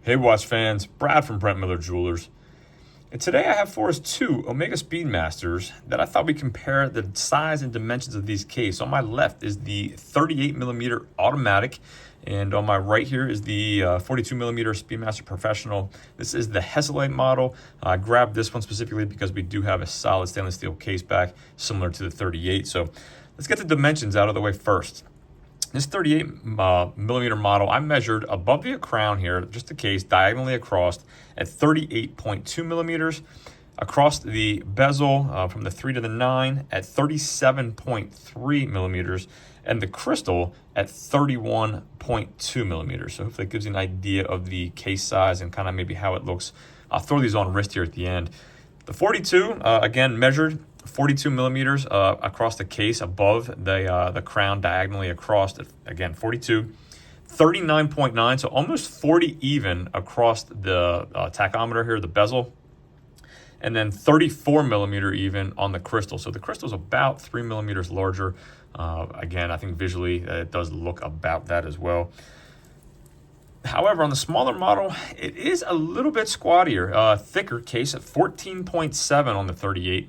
Hey watch fans, Brad from Brent Miller Jewelers. And today I have for us two Omega Speedmasters that I thought we'd compare the size and dimensions of these cases. On my left is the 38mm automatic, and on my right here is the 42mm Speedmaster Professional. This is the Hesalite model. I grabbed this one specifically because we do have a solid stainless steel case back similar to the 38. So let's get the dimensions out of the way first. This 38mm model, I measured above the crown here, just the case, diagonally across at 38.2 millimeters. Across the bezel from the 3 to the 9 at 37.3 millimeters. And the crystal at 31.2 millimeters. So hopefully it gives you an idea of the case size and kind of maybe how it looks. I'll throw these on wrist here at the end. The 42, again, measured 42 millimeters across the case above the crown, diagonally across, again, 42. 39.9, so almost 40 even across the tachometer here, the bezel. And then 34 millimeter even on the crystal. So the crystal is about 3 millimeters larger. Again, I think visually it does look about that as well. However, on the smaller model, it is a little bit squattier, thicker case at 14.7 on the 38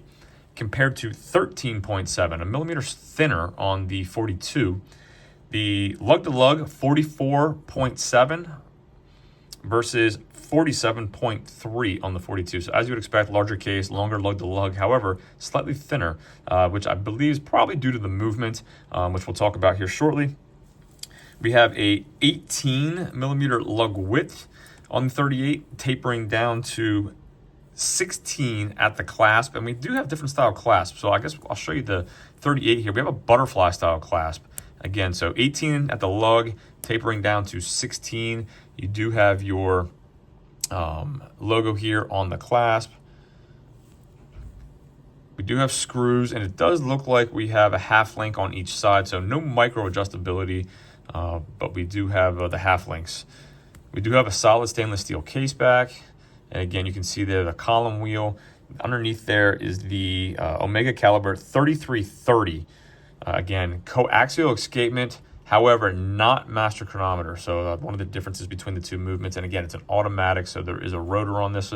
compared to 13.7, a millimeter thinner on the 42. The lug-to-lug, 44.7 versus 47.3 on the 42. So as you would expect, larger case, longer lug-to-lug, however, slightly thinner, which I believe is probably due to the movement, which we'll talk about here shortly. We have a 18mm lug width on the 38, tapering down to 16 at the clasp, and we do have different style clasps. So I guess I'll show you the 38 here. We have a butterfly style clasp. Again, so 18 at the lug, tapering down to 16. You do have your logo here on the clasp. We do have screws, and it does look like we have a half link on each side, so no micro adjustability. But we do have the half links. We do have a solid stainless steel case back. And again, you can see there the column wheel. Underneath there is the Omega caliber 3330. Again, coaxial escapement, however, not master chronometer. So one of the differences between the two movements. And again, it's an automatic, so there is a rotor on this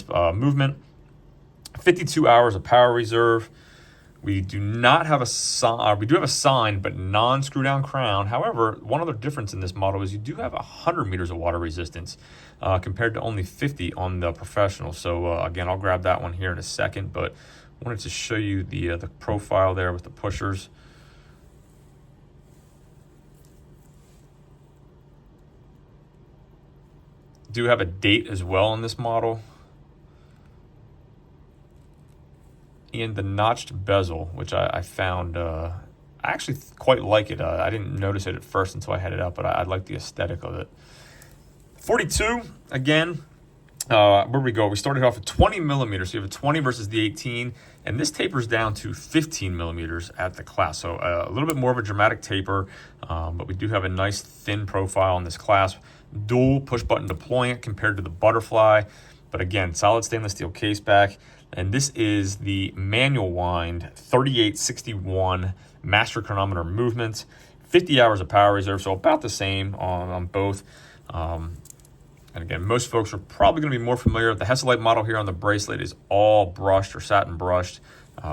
movement. 52 hours of power reserve. We do not have a sign. We do have a sign, but non-screw down crown. However, one other difference in this model is you do have 100 meters of water resistance compared to only 50 on the Professional. So again, I'll grab that one here in a second, but I wanted to show you the profile there with the pushers. Do have a date as well on this model. And the notched bezel, which I found, I actually quite like it. I didn't notice it at first until I had it up, but I like the aesthetic of it. 42, again, where we go? We started off at 20 millimeters, so you have a 20 versus the 18, and this tapers down to 15 millimeters at the clasp. So a little bit more of a dramatic taper, but we do have a nice thin profile on this clasp. Dual push-button deployment compared to the butterfly, but again, solid stainless steel case back. And this is the manual wind 3861 master chronometer movement, 50 hours of power reserve, so about the same on both. And again, most folks are probably going to be more familiar. The Hesalite model here on the bracelet is all brushed or satin brushed,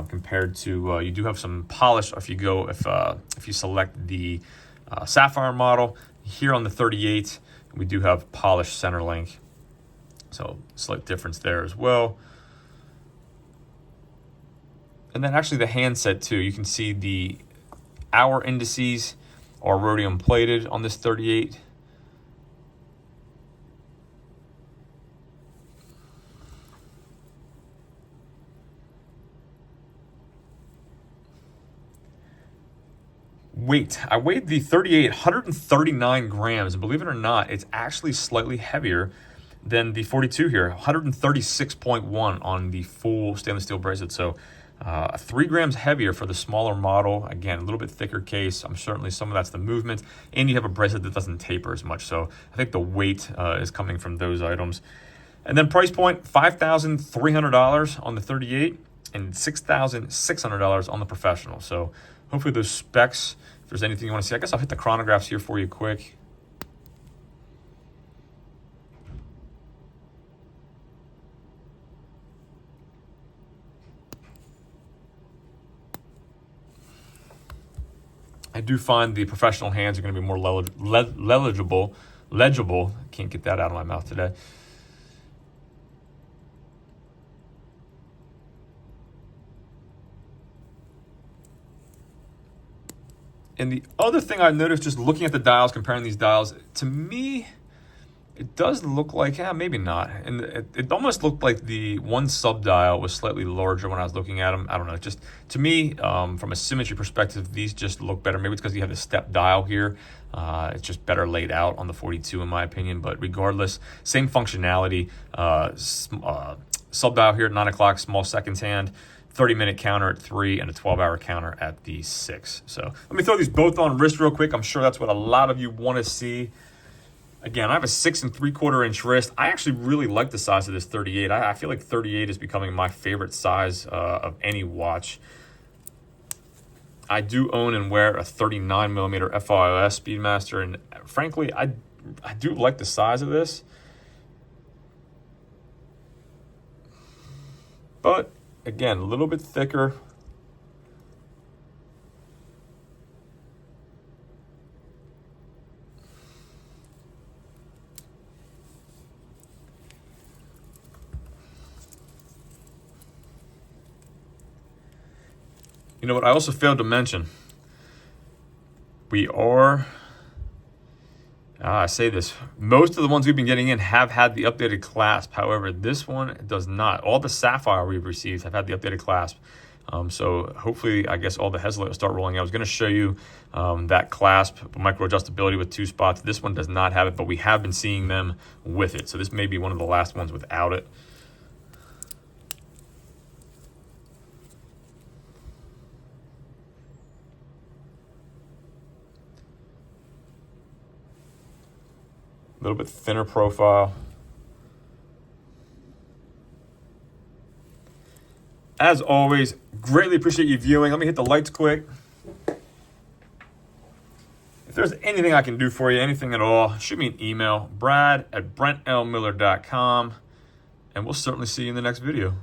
compared to you do have some polish if you select the sapphire model. Here on the 38, we do have polished center link, so slight difference there as well. And then actually the handset too, you can see the hour indices are rhodium plated on this 38. Weight, I weighed the 38, 139 grams, and believe it or not, it's actually slightly heavier than the 42 here, 136.1 on the full stainless steel bracelet. So 3 grams heavier for the smaller model. Again, a little bit thicker case. I'm certainly some of that's the movement, and you have a bracelet that doesn't taper as much. So I think the weight is coming from those items. And then price point, $5,300 on the 38 and $6,600 on the Professional. So hopefully those specs, if there's anything you want to see, I guess I'll hit the chronographs here for you quick. I do find the professional hands are going to be more legible. Can't get that out of my mouth today. And the other thing I noticed just looking at the dials, comparing these dials, to me, it does look like, maybe not. And it almost looked like the one sub dial was slightly larger when I was looking at them. I don't know. Just to me, from a symmetry perspective, these just look better. Maybe it's because you have the step dial here. It's just better laid out on the 42 in my opinion. But regardless, same functionality. Sub dial here at 9 o'clock, small seconds hand. 30-minute counter at 3 and a 12-hour counter at the 6. So let me throw these both on wrist real quick. I'm sure that's what a lot of you want to see. Again, I have a 6 3/4 inch wrist. I actually really like the size of this 38. I feel like 38 is becoming my favorite size of any watch. I do own and wear a 39 millimeter FIOS Speedmaster, and frankly, I do like the size of this. But again, a little bit thicker. You know what I also failed to mention? We are, I say this, most of the ones we've been getting in have had the updated clasp. However, this one does not. All the Sapphire we've received have had the updated clasp. So hopefully, I guess all the Heslite will start rolling out. I was going to show you that clasp, micro adjustability with 2 spots. This one does not have it, but we have been seeing them with it. So this may be one of the last ones without it. A little bit thinner profile. As always, greatly appreciate you viewing. Let me hit the lights quick. If there's anything I can do for you, anything at all, shoot me an email, brad@brentlmiller.com, and we'll certainly see you in the next video.